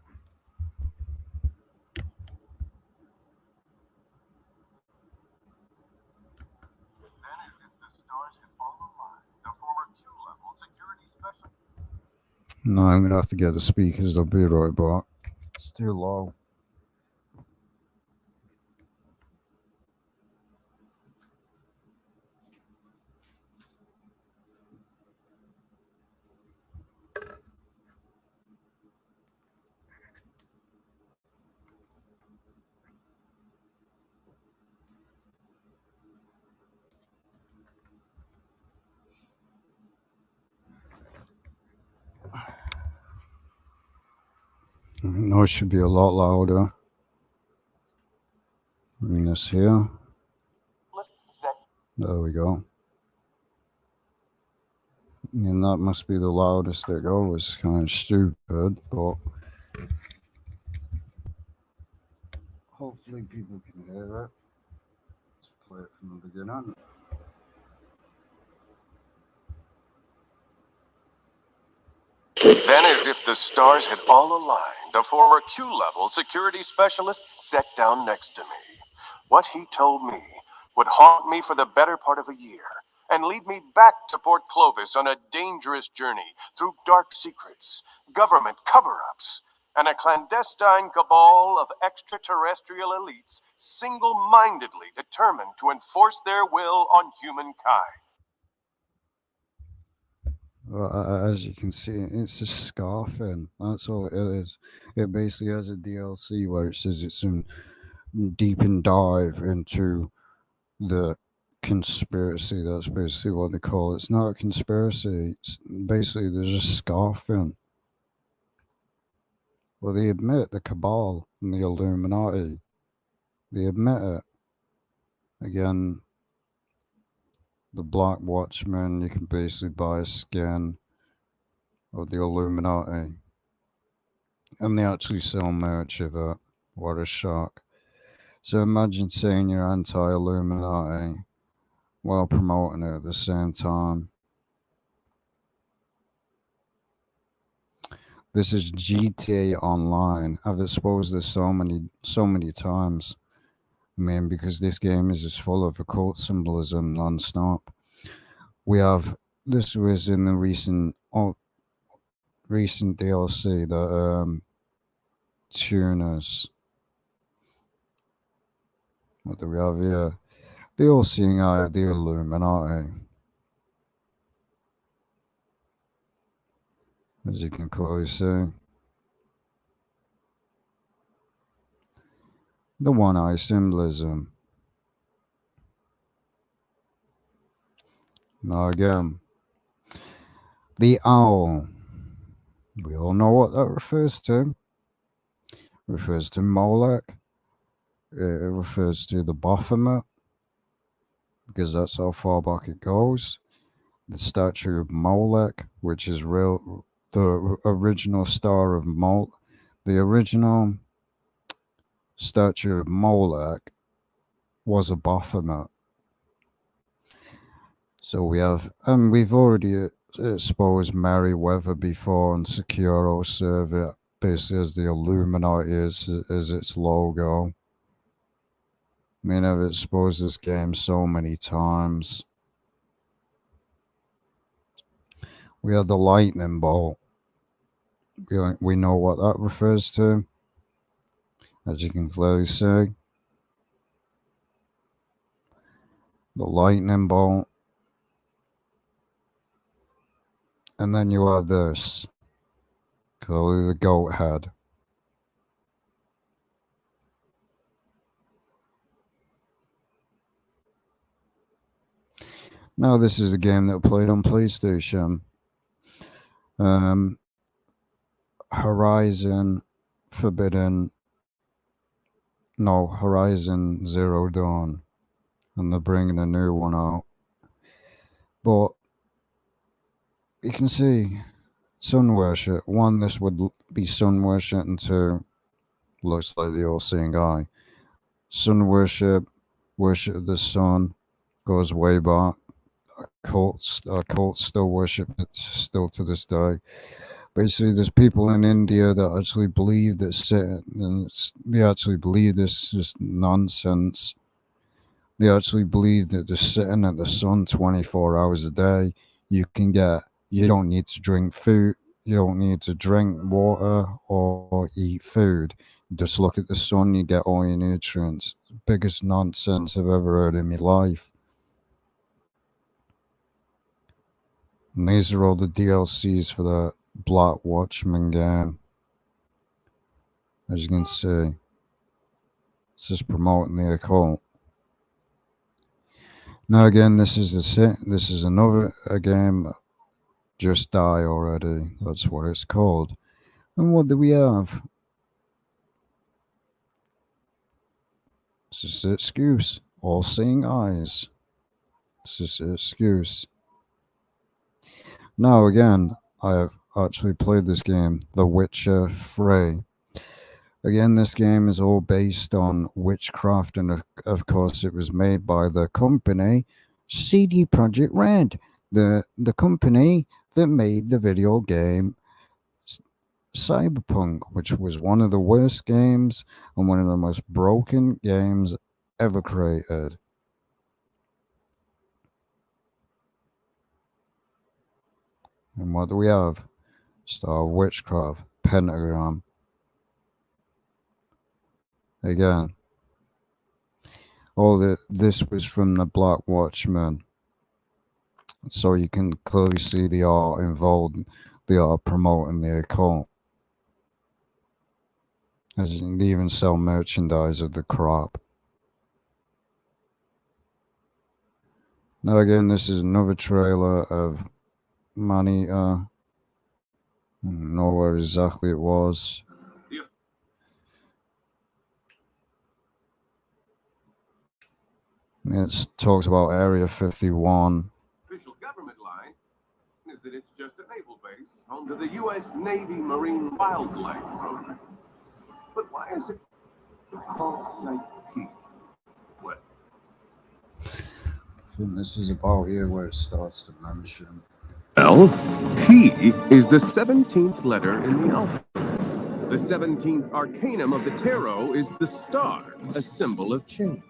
Speaker 1: No, I'm gonna have to get the speakers. I'll be right back. It's too low. No, it should be a lot louder. Bring this here. There we go. I mean, that must be the loudest it goes. Kind of stupid, but hopefully people can hear it. Let's play it from the beginning.
Speaker 2: Then, as if the stars had all aligned, a former Q-level security specialist sat down next to me. What he told me would haunt me for the better part of a year and lead me back to Port Clovis on a dangerous journey through dark secrets, government cover-ups, and a clandestine cabal of extraterrestrial elites single-mindedly determined to enforce their will on humankind.
Speaker 1: As you can see, it's just scoffing. That's all it is. It basically has a DLC where it says it's in deep and dive into the conspiracy. That's basically what they call it. It's not a conspiracy. It's basically they're just scoffing. Well, they admit the cabal and the Illuminati. They admit it. Again, the Black Watchman, you can basically buy a skin of the Illuminati. And they actually sell merch of it. What a shock. So imagine saying you're anti-Illuminati while promoting it at the same time. This is GTA Online. I've exposed this so many times. I mean, because this game is just full of occult symbolism non-stop. This was in the recent DLC, the tuners. What do we have here? The all-seeing eye of the Illuminati. As you can clearly see. The one-eye symbolism. Now again, the owl. We all know what that refers to. It refers to Molech. It refers to the Baphomet, because that's how far back it goes. The statue of Molech, which is the original star of the original statue of Molech was a Baphomet. So we've already exposed Merryweather before and Securo Serve basically as the Illuminati is its logo. I mean, I've exposed this game so many times. We have the lightning bolt. We know what that refers to, as you can clearly see. The lightning bolt. And then you have this. Clearly the goat head. Now this is a game that played on PlayStation. Horizon Zero Dawn. And they're bringing a new one out. But you can see sun worship. One, this would be sun worship, and two, looks like the all-seeing eye. Sun worship, worship of the sun, goes way back. Cults still worship it still to this day. Basically, there's people in India that actually believe that they actually believe this is nonsense. They actually believe that just sitting at the sun 24 hours a day, you don't need to drink food, you don't need to drink water or eat food. Just look at the sun, you get all your nutrients. Biggest nonsense I've ever heard in my life. And these are all the DLCs for the Black Watchman game. As you can see, it's just promoting the occult. Now again, this is another game. Just Die Already. That's what it's called. And what do we have? This is the excuse. All seeing eyes. This is the excuse. Now again, I have actually played this game, The Witcher 3. Again, this game is all based on witchcraft, and of course, it was made by the company CD Projekt Red, the company that made the video game Cyberpunk, which was one of the worst games and one of the most broken games ever created. And what do we have? Star Witchcraft, Pentagram. Again, this was from the Black Watchman. So you can clearly see the art involved. They are promoting the occult. As you can even sell merchandise of the crop. Now again, this is another trailer of Money. I don't know where exactly it was. It talks about Area 51.
Speaker 2: Official government line is that it's just a naval base home to the U.S. Navy Marine Wildlife Program. But why is it called Site P? What?
Speaker 1: I think this is about here where it starts to mention.
Speaker 2: Well, P is the 17th letter in the alphabet. The 17th arcanum of the tarot is the star, a symbol of change.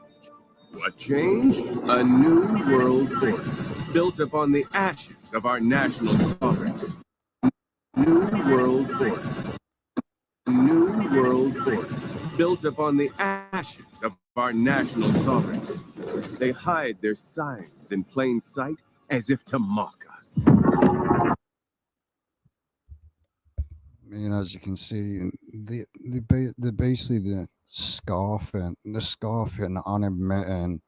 Speaker 2: What change? A new world order, built upon the ashes of our national sovereignty. New world order. New world order, built upon the ashes of our national sovereignty. They hide their signs in plain sight as if to mock us.
Speaker 1: As you can see, the basically the scoffing on admitting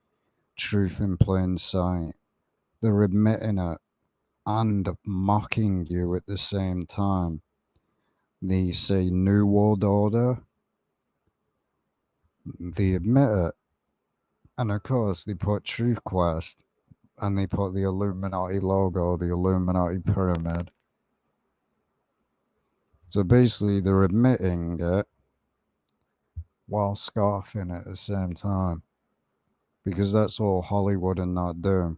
Speaker 1: truth in plain sight. They're admitting it and mocking you at the same time. They say New World Order. They admit it. And of course, they put Truth Quest and they put the Illuminati logo, the Illuminati pyramid. So basically, they're admitting it while scoffing at the same time. Because that's all Hollywood and not do.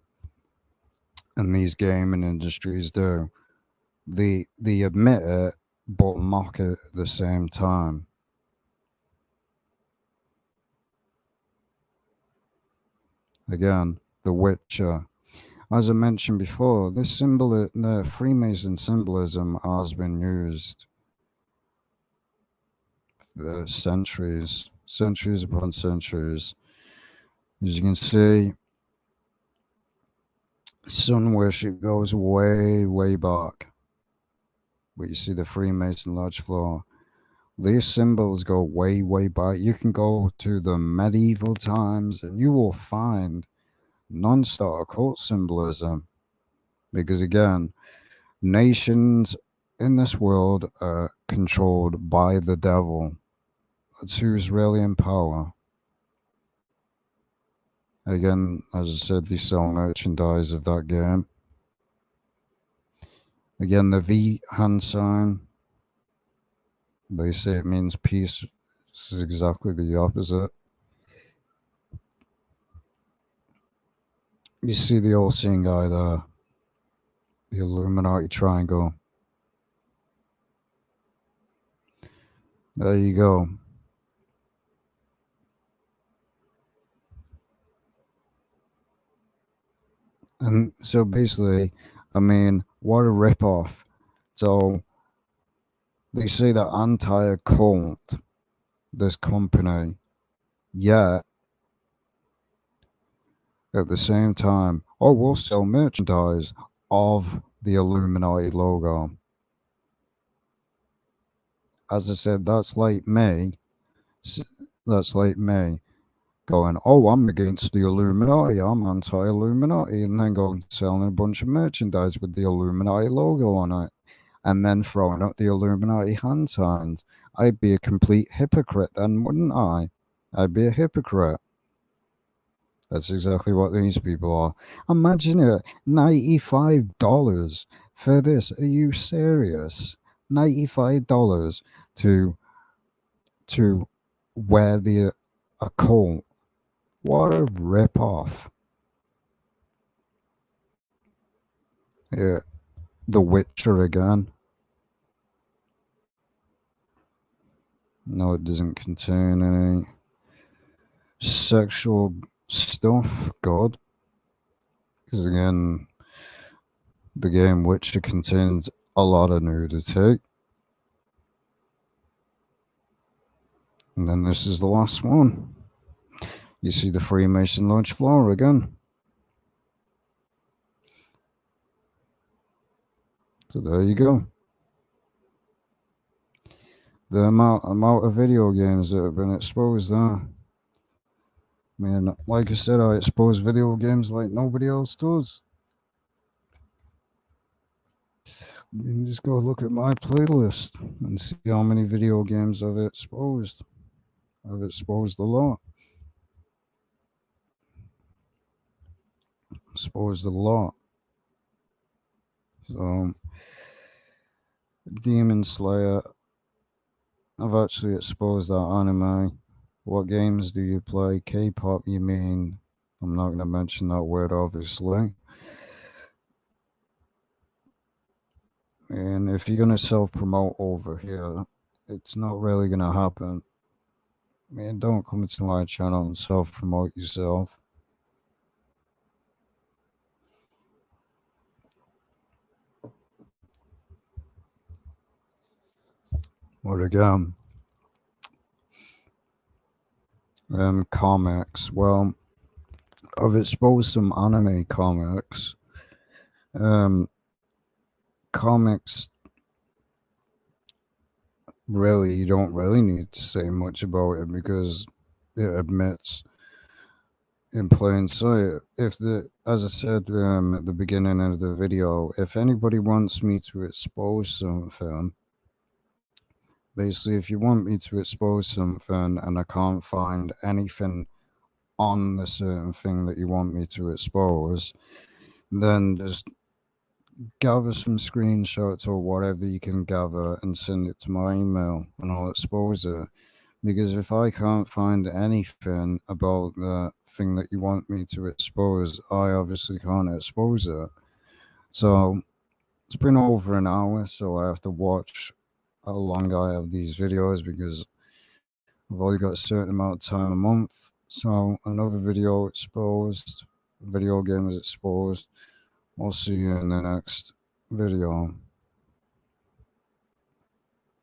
Speaker 1: And these gaming industries do. They admit it, but mock it at the same time. Again, The Witcher. As I mentioned before, the Freemason symbolism has been used for centuries upon centuries. As you can see, sun worship goes way, way back. But you see the Freemason Lodge floor. These symbols go way, way back. You can go to the medieval times and you will find non-stop occult symbolism. Because again, nations in this world are controlled by the devil. That's who's really in power. Again, as I said, they sell merchandise of that game. Again, the V hand sign, they say it means peace. This is exactly the opposite. You see the all-seeing eye there, the Illuminati triangle. There you go. And so basically, I mean, what a ripoff. So they say that entire cult, this company, yet at the same time, oh, we'll sell merchandise of the Illuminati logo. As I said, that's like me. That's like me going, oh, I'm against the Illuminati, I'm anti-Illuminati, and then going selling a bunch of merchandise with the Illuminati logo on it, and then throwing up the Illuminati hand signs. I'd be a complete hypocrite then, wouldn't I? I'd be a hypocrite. That's exactly what these people are. Imagine it, $95 for this. Are you serious? $95 to wear the occult. What a rip-off. Yeah, The Witcher again. No, it doesn't contain any sexual stuff. God. Because again, the game Witcher contains a lot of nudity. And then this is the last one. You see the Freemason Lodge floor again. So there you go. The amount of video games that have been exposed there. Man, like I said, I expose video games like nobody else does. You can just go look at my playlist and see how many video games I've exposed. I've exposed a lot. Exposed a lot. So, Demon Slayer, I've actually exposed that anime. What games do you play? K-pop, you mean? I'm not going to mention that word, obviously. And if you're going to self-promote over here, it's not really going to happen. Man, don't come to my channel and self-promote yourself. But again, comics. Well, I've exposed some anime comics. Comics, really, you don't really need to say much about it because it admits in plain sight. As I said at the beginning of the video, if anybody wants me to expose something, basically, if you want me to expose something and I can't find anything on the certain thing that you want me to expose, then just gather some screenshots or whatever you can gather and send it to my email and I'll expose it. Because if I can't find anything about the thing that you want me to expose, I obviously can't expose it. So it's been over an hour, so I have to watch how long I have these videos because I've only got a certain amount of time a month. So another video exposed, video game is exposed. I'll see you in the next video.